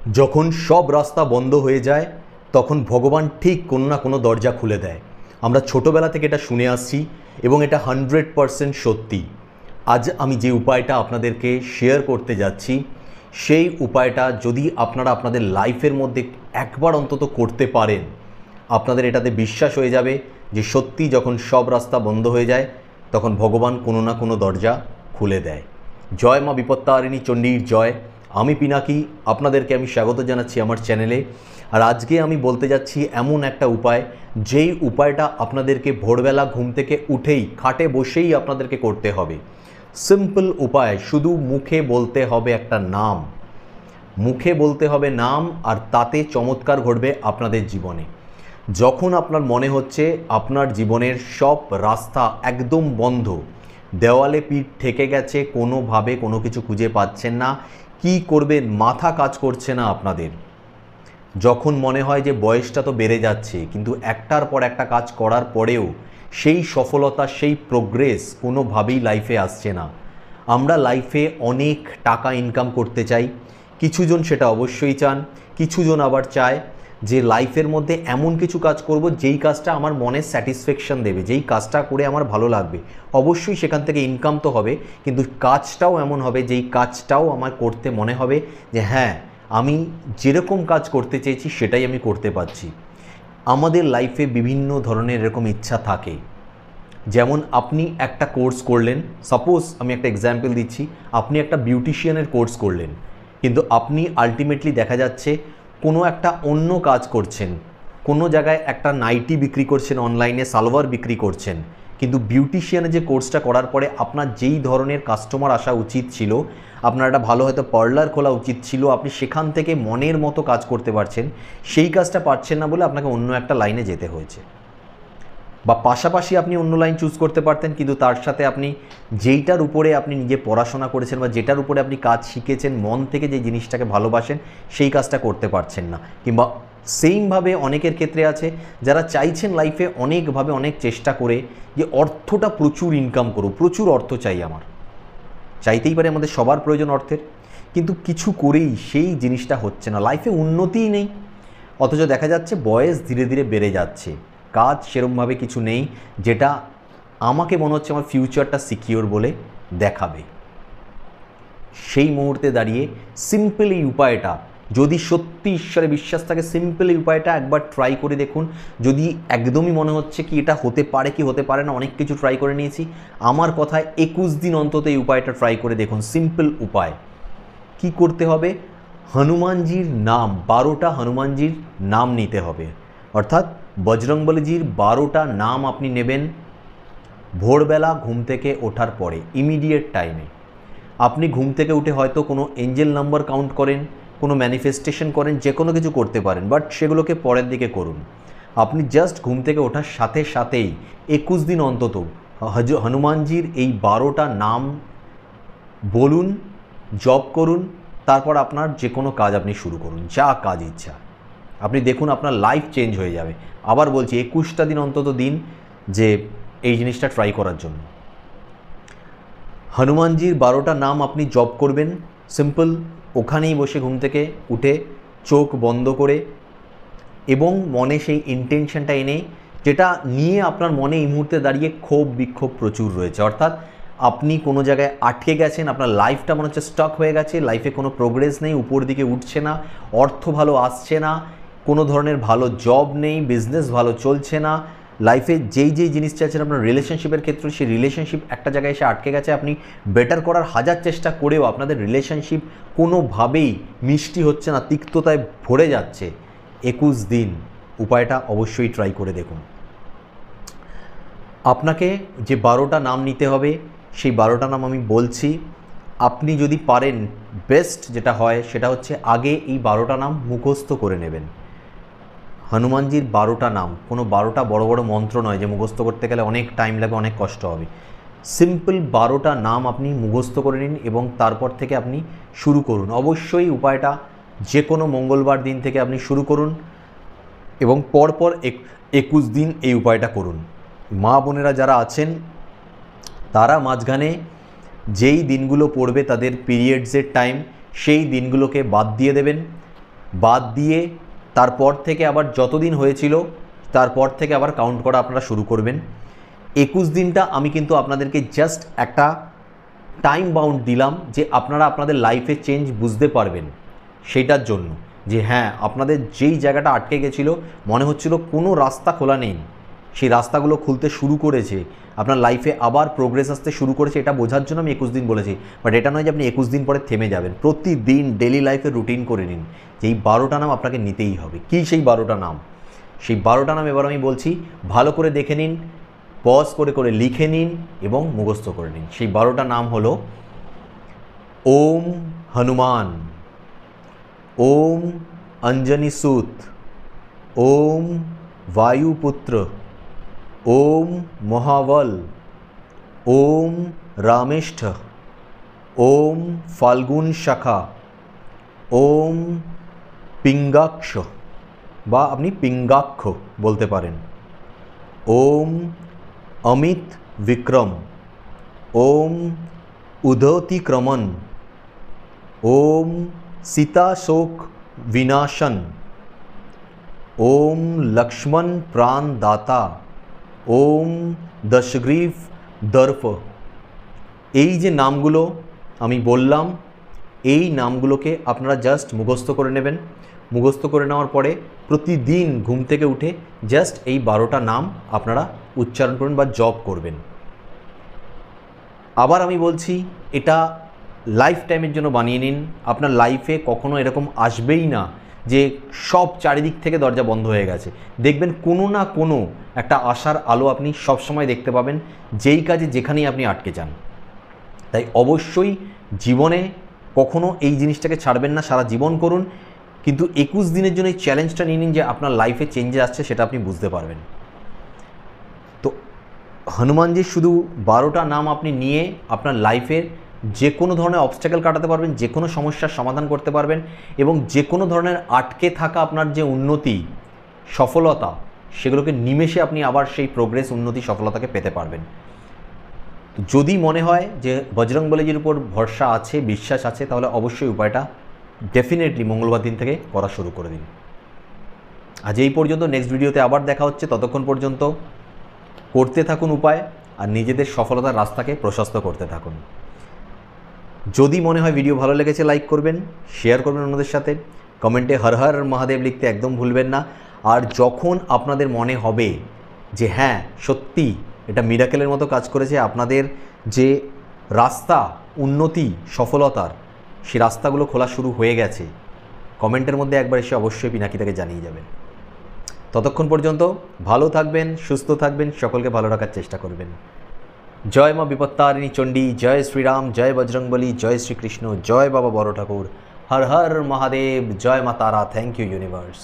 যখন সব রাস্তা বন্ধ হয়ে যায় তখন ভগবান ঠিক কোনো না কোনো দরজা খুলে দেয়। আমরা ছোটোবেলা থেকে এটা শুনে আসছি এবং এটা 100% সত্যি। আজ আমি যে উপায়টা আপনাদেরকে শেয়ার করতে যাচ্ছি, সেই উপায়টা যদি আপনারা আপনাদের লাইফের মধ্যে একবার অন্তত করতে পারেন, আপনাদের এটাতে বিশ্বাস হয়ে যাবে যে সত্যি যখন সব রাস্তা বন্ধ হয়ে যায় তখন ভগবান কোনো না কোনো দরজা খুলে দেয়। জয় মা বিপত্তারিণী চণ্ডীর জয়। আমি পিনাকি, আপনাদেরকে আমি স্বাগত জানাচ্ছি আমার চ্যানেলে। আর আজকে আমি বলতে যাচ্ছি এমন একটা উপায়, যেই উপায়টা আপনাদেরকে ভোরবেলা ঘুম থেকে উঠেই খাটে বসেই আপনাদেরকে করতে হবে। সিম্পল উপায়, শুধু মুখে বলতে হবে একটা নাম, মুখে বলতে হবে নাম, আর তাতে চমৎকার ঘটবে আপনাদের জীবনে। যখন আপনার মনে হচ্ছে আপনার জীবনের সব রাস্তা একদম বন্ধ, দেওয়ালে পিঠ ঠেকে গেছে, কোনোভাবে কোনো কিছু খুঁজে পাচ্ছেন না, কি করবেন মাথা কাজ করছে না আপনাদের, যখন মনে হয় যে বয়সটা তো বেড়ে যাচ্ছে কিন্তু একটার পর একটা কাজ করার পরেও সেই সফলতা, সেই প্রোগ্রেস কোনোভাবেই লাইফে আসছে না। আমরা লাইফে অনেক টাকা ইনকাম করতে চাই, কিছুজন সেটা অবশ্যই চান, কিছুজন আবার চায় যে লাইফের মধ্যে এমন কিছু কাজ করব যেই কাজটা আমার মনে স্যাটিসফ্যাকশন দেবে, যেই কাজটা করে আমার ভালো লাগবে। অবশ্যই সেখান থেকে ইনকাম তো হবে, কিন্তু কাজটাও এমন হবে যেই কাজটাও আমার করতে মনে হবে যে হ্যাঁ, আমি যেরকম কাজ করতে চেয়েছি সেটাই আমি করতে পারছি। আমাদের লাইফে বিভিন্ন ধরনের এরকম ইচ্ছা থাকে। যেমন আপনি একটা কোর্স করলেন, সাপোজ আমি একটা এক্সাম্পল দিচ্ছি, আপনি একটা বিউটিশিয়ানের কোর্স করলেন, কিন্তু আপনি আলটিমেটলি দেখা যাচ্ছে কোনো একটা অন্য কাজ করছেন, কোনো জায়গায় একটা নাইটি বিক্রি করছেন, অনলাইনে সালোয়ার বিক্রি করছেন, কিন্তু বিউটিশিয়ানের যে কোর্সটা করার পরে আপনার যেই ধরনের কাস্টমার আসা উচিত ছিল, আপনার একটা ভালো হয়তো পার্লার খোলা উচিত ছিল, আপনি সেখান থেকে মনের মতো কাজ করতে পারছেন, সেই কাজটা পারছেন না বলে আপনাকে অন্য একটা লাইনে যেতে হয়েছে। বা পাশাপাশি আপনি অন্য লাইন চুজ করতে পারতেন, কিন্তু তার সাথে আপনি যেইটার উপরে আপনি নিজে পড়াশোনা করেছেন বা যেটার উপরে আপনি কাজ শিখেছেন, মন থেকে যে জিনিসটাকে ভালোবাসেন, সেই কাজটা করতে পারছেন না। কিংবা সেইমভাবে অনেকের ক্ষেত্রে আছে যারা চাইছেন লাইফে অনেকভাবে অনেক চেষ্টা করে যে অর্থটা প্রচুর ইনকাম করুক, প্রচুর অর্থ চাই আমার, চাইতেই পারে, আমাদের সবার প্রয়োজন অর্থের, কিন্তু কিছু করেই সেই জিনিসটা হচ্ছে না, লাইফে উন্নতিই নেই। অথচ দেখা যাচ্ছে বয়স ধীরে ধীরে বেড়ে যাচ্ছে, কাজ সেরমভাবে কিছু নেই যেটা আমাকে মনে হচ্ছে আমার ফিউচারটা সিকিওর বলে দেখাবে। সেই মুহূর্তে দাঁড়িয়ে সিম্পল এই উপায়টা, যদি সত্যি ঈশ্বরে বিশ্বাস থাকে, সিম্পল এই উপায়টা একবার ট্রাই করে দেখুন। যদি একদমই মনে হচ্ছে কি এটা হতে পারে কি হতে পারে না, অনেক কিছু ট্রাই করে নিয়েছি, আমার কথায় 21 দিন অন্তত এই উপায়টা ট্রাই করে দেখুন। সিম্পল উপায়, কি করতে হবে? হনুমানজির নাম, 12টা হনুমানজির নাম নিতে হবে, অর্থাৎ বজরংবলীজির 12টা নাম আপনি নেবেন ভোরবেলা ঘুম থেকে ওঠার পরে, ইমিডিয়েট টাইমে। আপনি ঘুম থেকে উঠে হয়তো কোনো এঞ্জেল নাম্বার কাউন্ট করেন, কোনো ম্যানিফেস্টেশন করেন, যে কোনো কিছু করতে পারেন, বাট সেগুলোকে পরের দিকে করুন। আপনি জাস্ট ঘুম থেকে ওঠার সাথে সাথেই 21 দিন অন্তত হনুমানজির এই 12টা নাম বলুন, জপ করুন, তারপর আপনার যে কোনো কাজ আপনি শুরু করুন, যা কাজ ইচ্ছা। আপনি দেখুন আপনার লাইফ চেঞ্জ হয়ে যাবে। আবার বলছি, 21টা দিন অন্তত দিন যে এই জিনিসটা ট্রাই করার জন্য। হনুমানজির 12টা নাম আপনি জপ করবেন, সিম্পল, ওখানেই বসে ঘুম থেকে উঠে চোখ বন্ধ করে, এবং মনে সেই ইন্টেনশনটা এনে, যেটা নিয়ে আপনার মনে এই মুহূর্তে দাঁড়িয়ে ক্ষোভ বিক্ষোভ প্রচুর রয়েছে, অর্থাৎ আপনি কোনো জায়গায় আটকে গেছেন, আপনার লাইফটা মনে হচ্ছে স্টক হয়ে গেছে, লাইফে কোনো প্রোগ্রেস নেই, উপর দিকে উঠছে না, অর্থ ভালো আসছে না, কোনো ধরনের ভালো জব নেই, বিজনেস ভালো চলছে না, লাইফে যেই যেই জিনিস চাইছেন, আপনার রিলেশনশিপের ক্ষেত্রে সেই রিলেশনশিপ একটা জায়গায় এসে আটকে গেছে, আপনি বেটার করার হাজার চেষ্টা করেও আপনাদের রিলেশনশিপ কোনোভাবেই মিষ্টি হচ্ছে না, তিক্ততায় ভরে যাচ্ছে। 21 দিন উপায়টা অবশ্যই ট্রাই করে দেখুন। আপনাকে যে 12টা নাম নিতে হবে, সেই 12টা নাম আমি বলছি, আপনি যদি পারেন, বেস্ট যেটা হয় সেটা হচ্ছে আগে এই 12টা নাম মুখস্থ করে নেবেন। হনুমানজির 12টা নাম, কোনো 12টা বড় বড় মন্ত্র নয় যে মুখস্থ করতে গেলে অনেক টাইম লাগবে, অনেক কষ্ট হবে। সিম্পল 12টা নাম আপনি মুখস্থ করে নিন এবং তারপর থেকে আপনি শুরু করুন। অবশ্যই উপায়টা যে কোনো মঙ্গলবার দিন থেকে আপনি শুরু করুন এবং পরপর 21 দিন এই উপায়টা করুন। মা বোনেরা যারা আছেন তারা মাঝখানে যেই দিনগুলো পড়বে তাদের পিরিয়ডসের টাইম, সেই দিনগুলোকে বাদ দিয়ে দেবেন। বাদ দিয়ে তারপর থেকে আবার যতদিন হয়েছিল তারপর থেকে আবার কাউন্ট করা আপনারা শুরু করবেন। 21 দিনটা আমি কিন্তু আপনাদেরকে জাস্ট একটা টাইম বাউন্ড দিলাম যে আপনারা আপনাদের লাইফে চেঞ্জ বুঝতে পারবেন, সেইটার জন্য যে হ্যাঁ আপনাদের যেই জায়গাটা আটকে গেছিলো, মনে হচ্ছিল কোনো রাস্তা খোলা নেই, সেই রাস্তাগুলো খুলতে শুরু করেছে, আপনার লাইফে আবার প্রোগ্রেস আসতে শুরু করেছে, এটা বোঝার জন্য আমি 21 দিন বলেছি। বাট এটা নয় যে আপনি 21 দিন পরে থেমে যাবেন। প্রতিদিন ডেলি লাইফে রুটিন করে নিন যে এই 12টা নাম আপনাকে নিতেই হবে। কী সেই 12টা নাম? সেই 12টা নাম এবার আমি বলছি, ভালো করে দেখে নিন, পজ করে করে লিখে নিন এবং মুখস্থ করে নিন। সেই 12টা নাম হলো ওম হনুমান, ওম অঞ্জনী সুত, ওম वायुपुत्र, ओम महावल, ओम रामेष्ठ, ओम फाल्गुन शाखा, ओम पिंगाक्ष বা আপনি পিঙ্গাক্ষ বলতে পারেন, ओम अमित विक्रम, ओम उदतिक्रमण, ओम सीता शोक विनाशन, ओम लक्ष्मण प्राण दाता, ओम दशग्रीव दर्प। এই যে নামগুলো আমি বললাম, এই নামগুলোকে আপনারা জাস্ট মুখস্থ করে নেবেন। মুখস্থ করে নেওয়ার পরে প্রতিদিন ঘুম থেকে উঠে জাস্ট এই 12টা নাম আপনারা উচ্চারণ করবেন বা জপ করবেন। আবার আমি বলছি, এটা লাইফ টাইমের জন্য বানিয়ে নিন। আপনার লাইফে কখনো এরকম আসবেই না যে সব চারিদিক থেকে দরজা বন্ধ হয়ে গেছে। দেখবেন কোনো না কোনো একটা আশার আলো আপনি সবসময় দেখতে পাবেন, যেই কাজে যেখানেই আপনি আটকে যান। তাই অবশ্যই জীবনে কখনো এই জিনিসটাকে ছাড়বেন না, সারা জীবন করুন, কিন্তু 21 দিনের জন্য এই চ্যালেঞ্জটা নিয়ে নিন যে আপনার লাইফে চেঞ্জে আসছে সেটা আপনি বুঝতে পারবেন। তো হনুমানজির শুধু 12টা নাম আপনি নিয়ে আপনার লাইফের যে কোনো ধরনের অবস্ট্যাকেল কাটাতে পারবেন, যে কোনো সমস্যার সমাধান করতে পারবেন এবং যে কোনো ধরনের আটকে থাকা আপনার যে উন্নতি সফলতা, সেগুলোকে নিমেষে আপনি আবার সেই প্রোগ্রেস উন্নতি সফলতাকে পেতে পারবেন। তো যদি মনে হয় যে বজরংবলীজির উপর ভরসা আছে, বিশ্বাস আছে, তাহলে অবশ্যই উপায়টা ডেফিনেটলি মঙ্গলবার দিন থেকে করা শুরু করে দিন। আজ এই পর্যন্ত, নেক্সট ভিডিওতে আবার দেখা হচ্ছে। ততক্ষণ পর্যন্ত করতে থাকুন উপায় আর নিজেদের সফলতার রাস্তাকে প্রশস্ত করতে থাকুন। যদি মনে হয় ভিডিও ভালো লেগেছে লাইক করবেন, শেয়ার করবেন অন্যদের সাথে, কমেন্টে হর হর মহাদেব লিখতে একদম ভুলবেন না। আর যখন আপনাদের মনে হবে যে হ্যাঁ সত্যি এটা মিরাকেলের মতো কাজ করেছে, আপনাদের যে রাস্তা উন্নতি সফলতার সেই রাস্তাগুলো খোলা শুরু হয়ে গেছে, কমেন্টের মধ্যে একবার এসে অবশ্যই পিনাকিটাকে জানিয়ে যাবেন। ততক্ষণ পর্যন্ত ভালো থাকবেন, সুস্থ থাকবেন, সকলকে ভালো রাখার চেষ্টা করবেন। জয় মা বিপত্তারিণী চণ্ডী, জয় শ্রীরাম, জয় বজরংবলী, জয় শ্রীকৃষ্ণ, জয় বাবা বড় ঠাকুর, হর হর মহাদেব, জয় মা তারা। Thank you universe.